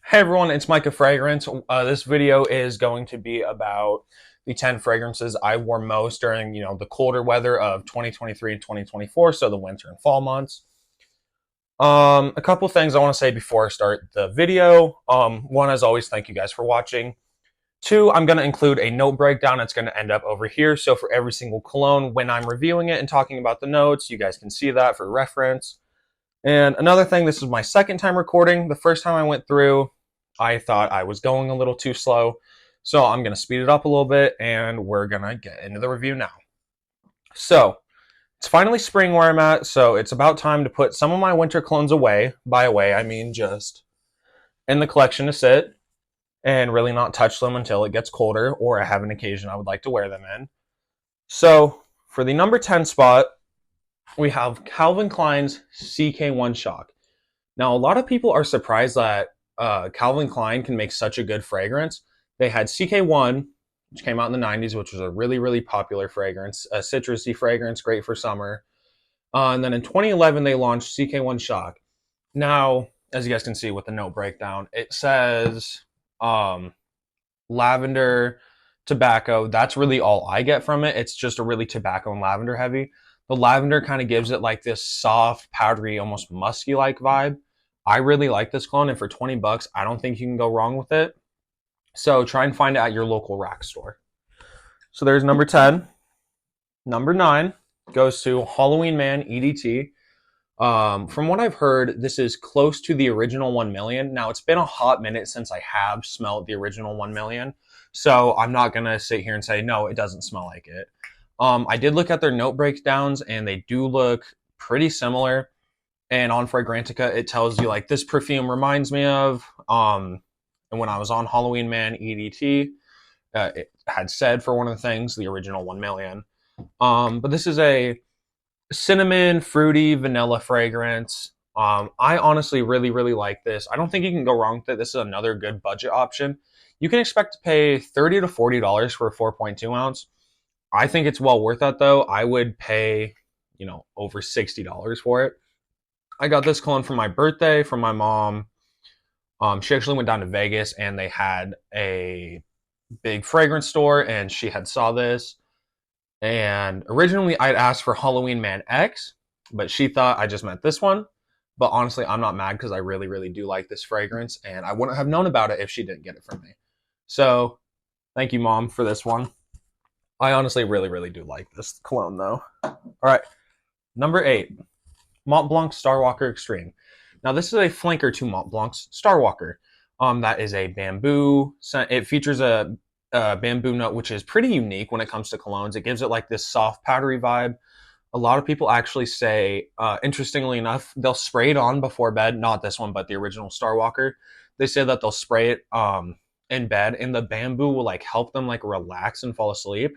Hey everyone, it's Micah Fragrance. This video is going to be about the 10 fragrances I wore most during, the colder weather of 2023 and 2024, so the winter and fall months. A couple things I want to say before I start the video. One, as always, thank you guys for watching. Two, I'm going to include a note breakdown. It's going to end up over here. So for every single cologne, when I'm reviewing it and talking about the notes, you guys can see that for reference. And another thing, this is my second time recording. The first time I went through, I thought I was going a little too slow. So I'm going to speed it up a little bit and we're going to get into the review now. So it's finally spring where I'm at. So it's about time to put some of my winter clones away. By away, I mean just in the collection to sit and really not touch them until it gets colder or I have an occasion I would like to wear them in. So for the number 10 spot, we have Calvin Klein's CK1 Shock. Now, a lot of people are surprised that Calvin Klein can make such a good fragrance. They had CK1, which came out in the 90s, which was a really, really popular fragrance, a citrusy fragrance, great for summer. And then in 2011, they launched CK1 Shock. Now, as you guys can see with the note breakdown, it says lavender, tobacco. That's really all I get from it. It's just a really tobacco and lavender heavy. The lavender kind of gives it like this soft, powdery, almost musky-like vibe. I really like this cologne, and for 20 bucks, I don't think you can go wrong with it. So try and find it at your local rack store. So there's number 10. Number 9 goes to Halloween Man EDT. From what I've heard, this is close to the original 1 million. Now, it's been a hot minute since I have smelled the original 1 million. So I'm not going to sit here and say, no, it doesn't smell like it. I did look at their note breakdowns and they do look pretty similar. And on Fragrantica, it tells you like this perfume reminds me of. And when I was on Halloween Man EDT, it had said for one of the things, the original 1 million. But this is a cinnamon, fruity, vanilla fragrance. I honestly really, really like this. I don't think you can go wrong with it. This is another good budget option. You can expect to pay $30 to $40 for a 4.2 ounce. I think it's well worth that though. I would pay, over $60 for it. I got this cologne for my birthday from my mom. She actually went down to Vegas and they had a big fragrance store and she had saw this. And originally I'd asked for Halloween Man X, but she thought I just meant this one. But honestly, I'm not mad because I really, really do like this fragrance and I wouldn't have known about it if she didn't get it from me. So thank you, Mom, for this one. I honestly really, really do like this cologne though. All right, number 8, Mont Blanc Starwalker Extreme. Now this is a flanker to Mont Blanc's Starwalker. That is a bamboo scent. It features a bamboo note, which is pretty unique when it comes to colognes. It gives it like this soft, powdery vibe. A lot of people actually say, interestingly enough, they'll spray it on before bed. Not this one, but the original Starwalker. They say that they'll spray it in bed, and the bamboo will like help them like relax and fall asleep.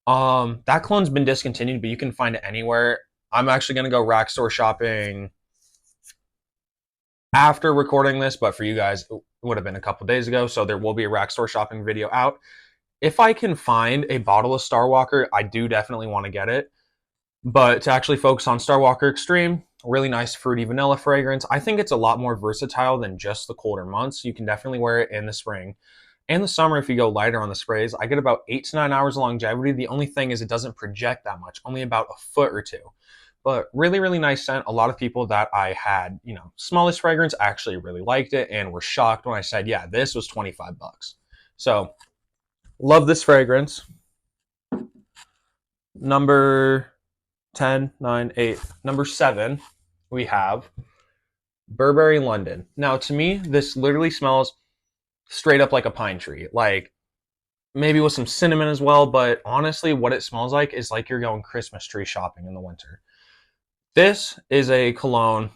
That cologne's been discontinued, but you can find it anywhere. I'm actually gonna go rack store shopping after recording this, but for you guys, it would have been a couple days ago, so there will be a rack store shopping video out. If I can find a bottle of Starwalker, I do definitely want to get it. But to actually focus on Starwalker Extreme, really nice fruity vanilla fragrance. I think it's a lot more versatile than just the colder months. You can definitely wear it in the spring and the summer if you go lighter on the sprays. I get about 8 to 9 hours of longevity. The only thing is it doesn't project that much, only about a foot or two. But really, really nice scent. A lot of people that I had, smell this fragrance actually really liked it and were shocked when I said, yeah, this was 25 bucks. So love this fragrance. Number 10, 9, 8. Number 7, we have Burberry London. Now, to me, this literally smells straight up like a pine tree. Like, maybe with some cinnamon as well, but honestly, what it smells like is like you're going Christmas tree shopping in the winter. This is a cologne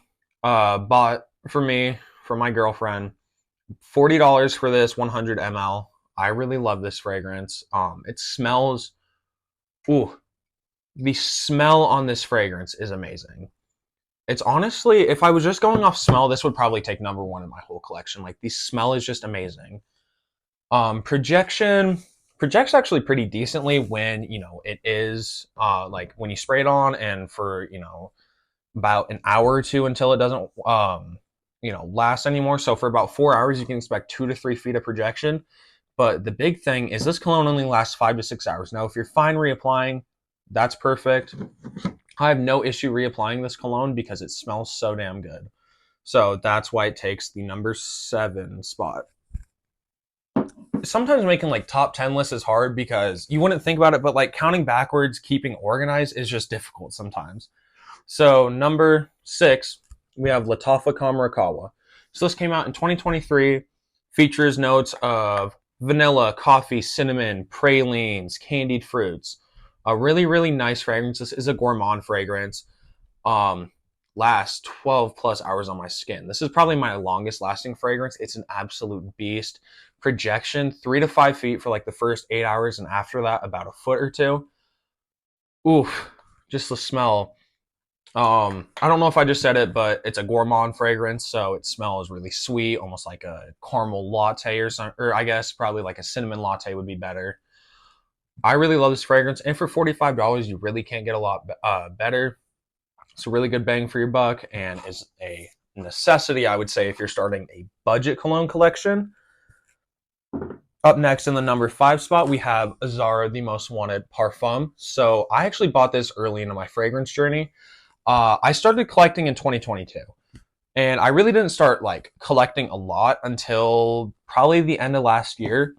bought for me, for my girlfriend. $40 for this 100 ml. I really love this fragrance. It smells, the smell on this fragrance is amazing. It's honestly, if I was just going off smell, this would probably take number 1 in my whole collection. Like, the smell is just amazing. Projects actually pretty decently when, it is, like when you spray it on and for, about an hour or two until it doesn't, last anymore. So for about 4 hours, you can expect 2 to 3 feet of projection. But the big thing is this cologne only lasts 5 to 6 hours. Now, if you're fine reapplying, that's perfect. I have no issue reapplying this cologne because it smells so damn good. So that's why it takes the number 7 spot. Sometimes making like top 10 lists is hard because you wouldn't think about it, but like counting backwards, keeping organized is just difficult sometimes. So number 6, we have Latafa Kamarakawa. So this came out in 2023, features notes of vanilla, coffee, cinnamon, pralines, candied fruits. A really, really nice fragrance. This is a gourmand fragrance. Um, Lasts 12 plus hours on my skin. This is probably my longest lasting fragrance. It's an absolute beast. Projection 3 to 5 feet for like the first 8 hours, and after that, about a foot or two. Oof, just the smell. I don't know if I just said it, but it's a gourmand fragrance, so it smells really sweet, almost like a caramel latte or something, or I guess probably like a cinnamon latte would be better. I really love this fragrance, and for $45, you really can't get a lot better. It's a really good bang for your buck, and is a necessity, I would say, if you're starting a budget cologne collection. Up next in the number 5 spot, we have Zara The Most Wanted Parfum. So I actually bought this early into my fragrance journey. I started collecting in 2022, and I really didn't start like collecting a lot until probably the end of last year.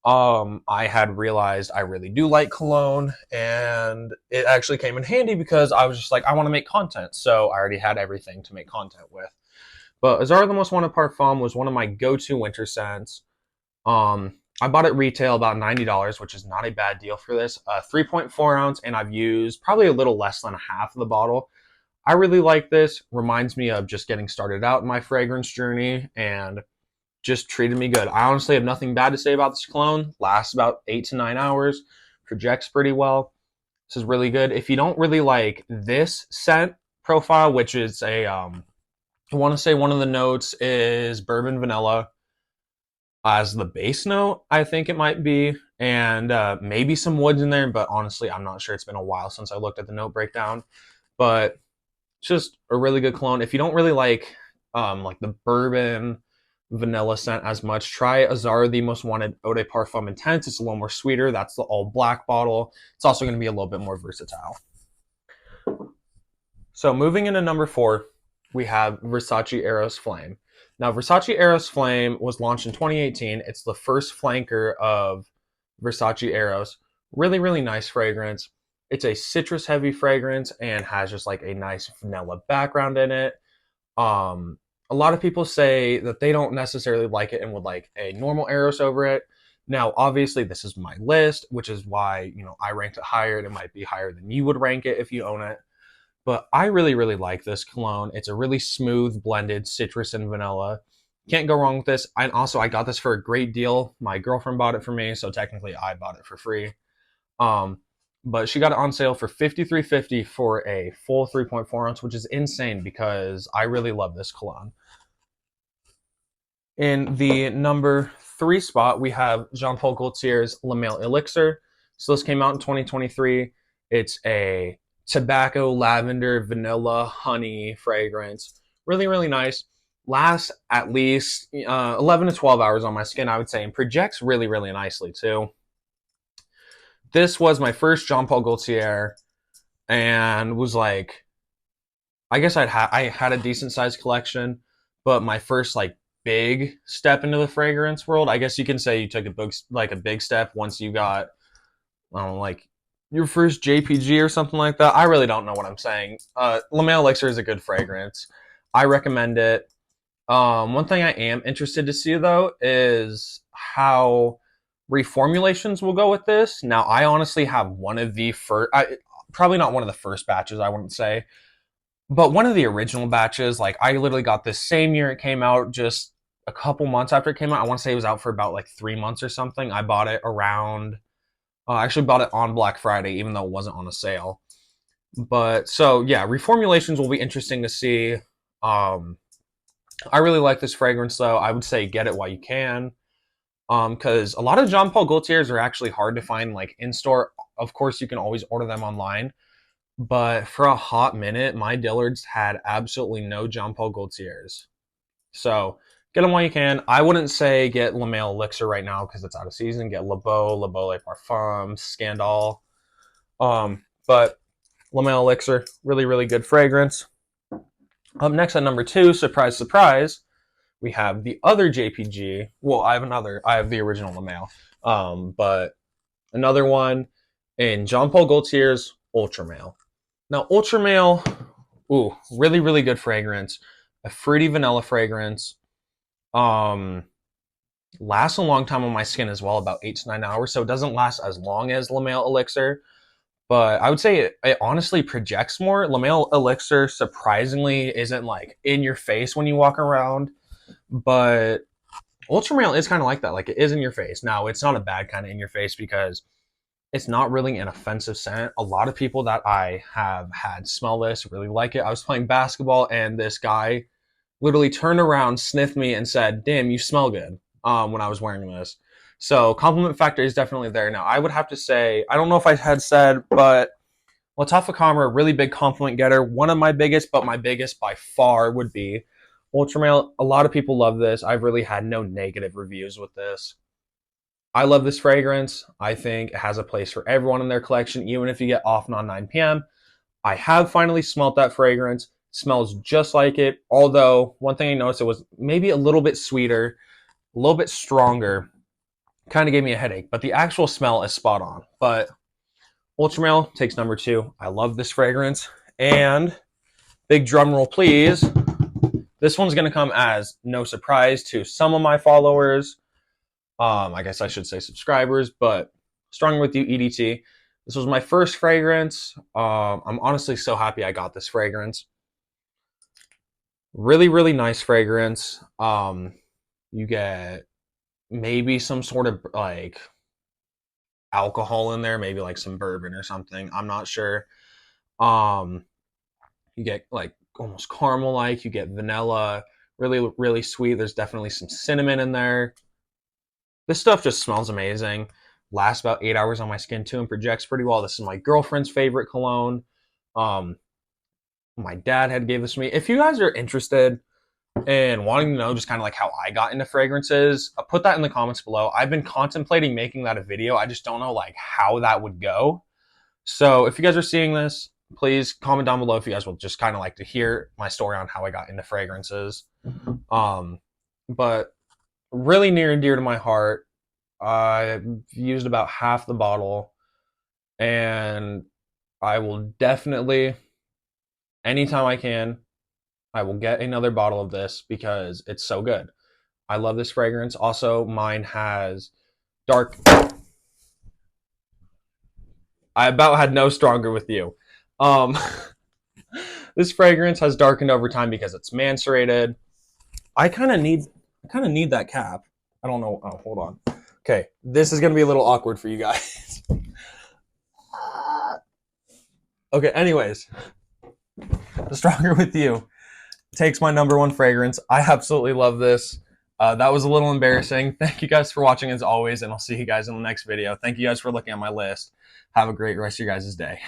I had realized I really do like cologne, and it actually came in handy because I was just like, I want to make content, so I already had everything to make content with. But Zara The Most Wanted Parfum was one of my go-to winter scents. I bought it retail about $90, which is not a bad deal for this. 3.4 ounce, and I've used probably a little less than half of the bottle. I really like this. Reminds me of just getting started out in my fragrance journey and just treated me good. I honestly have nothing bad to say about this cologne. Lasts about 8 to 9 hours. Projects pretty well. This is really good. If you don't really like this scent profile, which is I want to say one of the notes is bourbon vanilla as the base note, I think it might be, and maybe some woods in there, but honestly, I'm not sure. It's been a while since I looked at the note breakdown, but it's just a really good cologne. If you don't really like the bourbon vanilla scent as much, try Azara The Most Wanted Eau de Parfum Intense. It's a little more sweeter. That's the all black bottle. It's also going to be a little bit more versatile. So moving into number 4, we have Versace Eros Flame. Now, Versace Eros Flame was launched in 2018. It's the first flanker of Versace Eros. Really, really nice fragrance. It's a citrus heavy fragrance and has just like a nice vanilla background in it. A lot of people say that they don't necessarily like it and would like a normal Eros over it. Now, obviously, this is my list, which is why, I ranked it higher, and it might be higher than you would rank it if you own it. But I really, really like this cologne. It's a really smooth blended citrus and vanilla. Can't go wrong with this. And also, I got this for a great deal. My girlfriend bought it for me, so technically I bought it for free. Um, but she got it on sale for $53.50 for a full 3.4 ounce, which is insane because I really love this cologne. In the number 3 spot, we have Jean Paul Gaultier's Le Male Elixir. So this came out in 2023. It's a tobacco, lavender, vanilla, honey fragrance. Really, really nice. Lasts at least 11 to 12 hours on my skin, I would say, and projects really, really nicely too. This was my first Jean Paul Gaultier, and was like, I guess I had a decent sized collection, but my first like big step into the fragrance world, I guess you can say you took a big step once you got like your first JPG or something like that. I really don't know what I'm saying. Le Male Elixir is a good fragrance. I recommend it. One thing I am interested to see though is how reformulations will go with this. Now, I honestly have one of the first, probably not one of the first batches, I wouldn't say, but one of the original batches. Like, I literally got this same year it came out, just a couple months after it came out. I want to say it was out for about like 3 months or something. I bought it around, I actually bought it on Black Friday, even though it wasn't on a sale. But so yeah, reformulations will be interesting to see. I really like this fragrance though. I would say get it while you can. Because a lot of Jean Paul Gaultiers are actually hard to find like in store. Of course, you can always order them online. But for a hot minute, my Dillards had absolutely no Jean Paul Gaultiers. So get them while you can. I wouldn't say get Le Male Elixir right now because it's out of season. Get Le Beau, Le Beau Le Parfum, Scandal. But Le Male Elixir, really, really good fragrance. Up next at number 2, surprise, surprise, we have the other JPG. Well, I have the original Le Male. But another one in Jean Paul Gaultier's Ultra Male. Now, Ultra Male, ooh, really, really good fragrance. A fruity vanilla fragrance. Lasts a long time on my skin as well, about 8 to 9 hours. So it doesn't last as long as Le Male Elixir. But I would say it honestly projects more. Le Male Elixir surprisingly isn't like in your face when you walk around. But Ultra Male is kind of like that. Like it is in your face. Now, it's not a bad kind of in your face because it's not really an offensive scent. A lot of people that I have had smell this really like it. I was playing basketball and this guy literally turned around, sniffed me, and said, "Damn, you smell good," when I was wearing this. So compliment factor is definitely there. Now, I would have to say, I don't know if I had said, but Lattafa Comra, really big compliment getter. One of my biggest, but my biggest by far would be Ultra Male. A lot of people love this. I've really had no negative reviews with this. I love this fragrance. I think it has a place for everyone in their collection, even if you get off on 9 p.m. I have finally smelt that fragrance. It smells just like it. Although, one thing I noticed, it was maybe a little bit sweeter, a little bit stronger. Kind of gave me a headache, but the actual smell is spot on. But Ultra Male takes number 2. I love this fragrance. And big drum roll, please. This one's going to come as no surprise to some of my followers. I guess I should say subscribers, but Strong With You EDT. This was my first fragrance. I'm honestly so happy I got this fragrance. Really, really nice fragrance. You get maybe some sort of like alcohol in there, maybe like some bourbon or something. I'm not sure. You get like almost caramel like, you get vanilla, really, really sweet. There's definitely some cinnamon in there. This stuff just smells amazing. Lasts about 8 hours on my skin too and projects pretty well. This is my girlfriend's favorite cologne. My dad had gave this to me. If you guys are interested and wanting to know just kind of like how I got into fragrances, put that in the comments below. I've been contemplating making that a video. I just don't know like how that would go. So if you guys are seeing this, please comment down below if you guys will just kind of like to hear my story on how I got into fragrances. But really near and dear to my heart. I've used about half the bottle, and I will definitely, anytime I can, I will get another bottle of this because it's so good. I love this fragrance. Also, mine has dark. I about had no stronger with you. This fragrance has darkened over time because it's macerated. I kind of need that cap. I don't know. Oh, hold on. Okay, this is gonna be a little awkward for you guys. Okay, anyways, the Stronger With You takes my number 1 fragrance. I absolutely love this. That was a little embarrassing. Thank you guys for watching as always, and I'll see you guys in the next video. Thank you guys for looking at my list. Have a great rest of your guys' day.